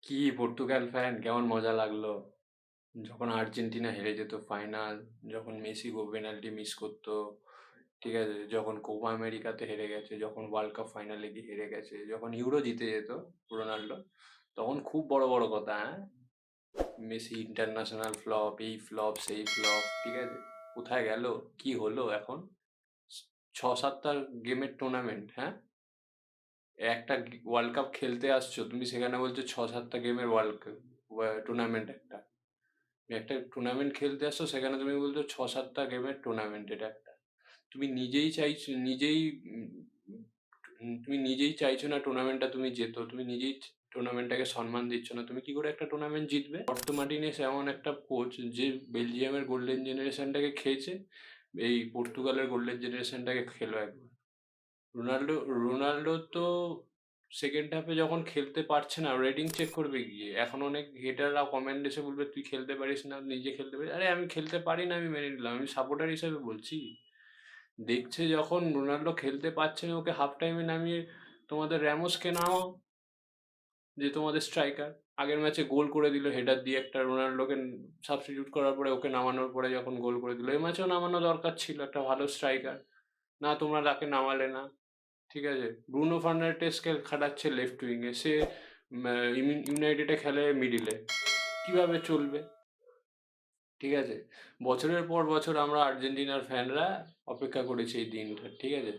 কি Portugal fan, কেমন মজা লাগলো যখন আর্জেন্টিনা হেরে যেত ফাইনাল, যখন মেসি পেনাল্টি মিস করতো, ঠিক আছে, যখন কোপা আমেরিকাতে হেরে গেছে, যখন ওয়ার্ল্ড কাপ ফাইনালে গিয়ে হেরে গেছে, যখন ইউরো জিতে যেত রোনাল্ডো, তখন খুব বড় বড় কথা। হ্যাঁ, মেসি ইন্টারন্যাশনাল ফ্লপ, এই ফ্লপ সেই ফ্লপ, ঠিক আছে, কোথায় গেল, কি হলো এখন? ছ সাতটা গেমের টুর্নামেন্ট, হ্যাঁ, একটা ওয়ার্ল্ড কাপ খেলতে আসছো তুমি, সেখানে বলছো ছ সাতটা গেমের ওয়ার্ল্ড টুর্নামেন্ট। একটা টুর্নামেন্ট খেলতে আসছো, সেখানে তুমি বলছো ছ সাতটা গেমের টুর্নামেন্ট। এটা একটা, তুমি নিজেই চাইছো, নিজেই তুমি নিজেই চাইছো না টুর্নামেন্টটা তুমি জেতো, তুমি নিজেই টুর্নামেন্টটাকে সম্মান দিচ্ছ না, তুমি কি করে একটা টুর্নামেন্ট জিতবে? রবার্তো মার্টিনেস এমন একটা কোচ যে বেলজিয়ামের গোল্ডেন জেনারেশনটাকে খেয়েছে, এই পর্তুগালের গোল্ডেন জেনারেশনটাকে খেলো একবার। রোনাল্ডো রোনাল্ডো তো সেকেন্ড হাফে যখন খেলতে পারছে না, রেটিং চেক করবে গিয়ে। এখন অনেক হেটাররা কমেন্ট এসে বলবে তুই খেলতে পারিস না, নিজে খেলতে পারিস। আরে আমি খেলতে পারি না, আমি মেনে নিলাম, আমি সাপোর্টার হিসেবে বলছি। দেখছে যখন রোনাল্ডো খেলতে পারছে না, ওকে হাফ টাইমে নামিয়ে তোমাদের র্যামোসকে নামাও, যে তোমাদের স্ট্রাইকার আগের ম্যাচে গোল করে দিল হেডার দিয়ে একটা, রোনাল্ডোকে সাবস্টিটিউট করার পরে ওকে নামানোর পরে যখন গোল করে দিল, এই ম্যাচেও নামানো দরকার ছিল একটা ভালো স্ট্রাইকার। না, তোমরা তাকে নামালে না। ঠিক আছে, ব্রুনো ফার্নান্ডেজকে খাটাচ্ছে লেফট উইংয়ে, সে ইউনাইটেডে খেলে মিডিলে, কিভাবে চলবে? ঠিক আছে, বছরের পর বছর আমরা আর্জেন্টিনার ফ্যানরা অপেক্ষা করেছি এই দিনটা, ঠিক আছে।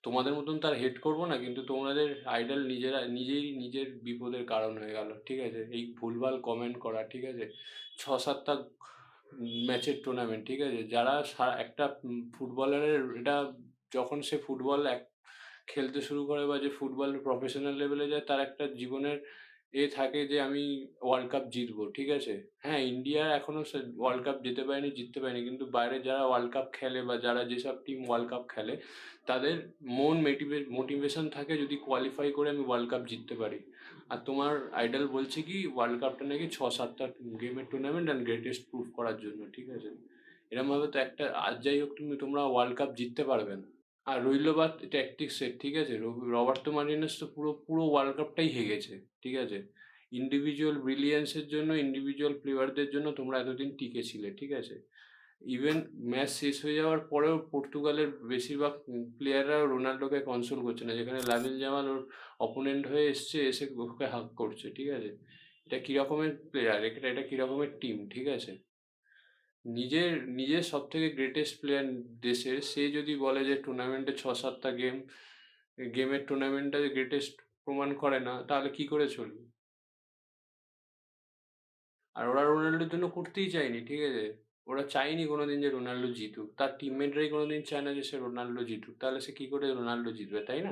তোমাদের মতন তার হেড করবো না, কিন্তু তোমাদের আইডল নিজেরা নিজেই নিজের বিপদের কারণ হয়ে গেল, ঠিক আছে, এই ভুলভাল কমেন্ট করা, ঠিক আছে। ছ সাতটা ম্যাচের টুর্নামেন্ট, ঠিক আছে, যারা একটা ফুটবলারের এটা, যখন সে ফুটবল খেলতে শুরু করে বা যে ফুটবল প্রফেশনাল লেভেলে যায়, তার একটা জীবনের থাকে যে আমি ওয়ার্ল্ড কাপ জিতবো, ঠিক আছে। হ্যাঁ, ইন্ডিয়া এখনো ওয়ার্ল্ড কাপ জিততে পারেনি, কিন্তু বাইরে যারা ওয়ার্ল্ড কাপ খেলে বা যারা যেসব টিম ওয়ার্ল্ড কাপ খেলে, তাদের মন মোটিভেশন থাকে যদি কোয়ালিফাই করে আমি ওয়ার্ল্ড কাপ জিততে পারি। আর তোমার আইডল বলছে কি ওয়ার্ল্ড কাপটা নাকি ছ সাতটা গেমের টুর্নামেন্ট অ্যান্ড গ্রেটেস্ট প্রুফ করার জন্য, ঠিক আছে। এরকম ভাবে তো একটা, আজ যাই হোক, তোমরা ওয়ার্ল্ড কাপ জিততে পারবে না। আর রইল বাদ ট্যাকটিক্সের, ঠিক আছে, রবার্তো মার্টিনেস তো পুরো পুরো ওয়ার্ল্ড কাপটাই হেগেছে, ঠিক আছে। ইন্ডিভিজুয়াল ব্রিলিয়েন্সের জন্য, ইন্ডিভিজুয়াল প্লেয়ারদের জন্য তোমরা এতদিন টিকে ছিলে, ঠিক আছে। ইভেন ম্যাচ শেষ হয়ে যাওয়ার পরেও পর্তুগালের বেশিরভাগ প্লেয়াররা রোনাল্ডোকে কনসোল করছে না, যেখানে লামিন জামাল ওর অপোনেন্ট হয়ে এসছে, এসে ওকে হাক করছে, ঠিক আছে। এটা কি রকমের প্লেয়ার, এটা কি রকমের টিম, ঠিক আছে। নিজের নিজের সব থেকে গ্রেটেস্ট প্লেয়ার দেশের, সে যদি বলে যে টুর্নামেন্টে ছ সাতটা গেমের টুর্নামেন্টটা গ্রেটেস্ট প্রমাণ করে না, তাহলে কি করে চলবে? আর ওরা রোনাল্ডোর জন্য করতেই চায়নি, ঠিক আছে। ওরা চায়নি কোনোদিন যে রোনাল্ডো জিতুক, তার টিমমেটরাই কোনোদিন চায় না যে সে রোনাল্ডো জিতুক, তাহলে সে কি করে রোনাল্ডো জিতবে, তাই না?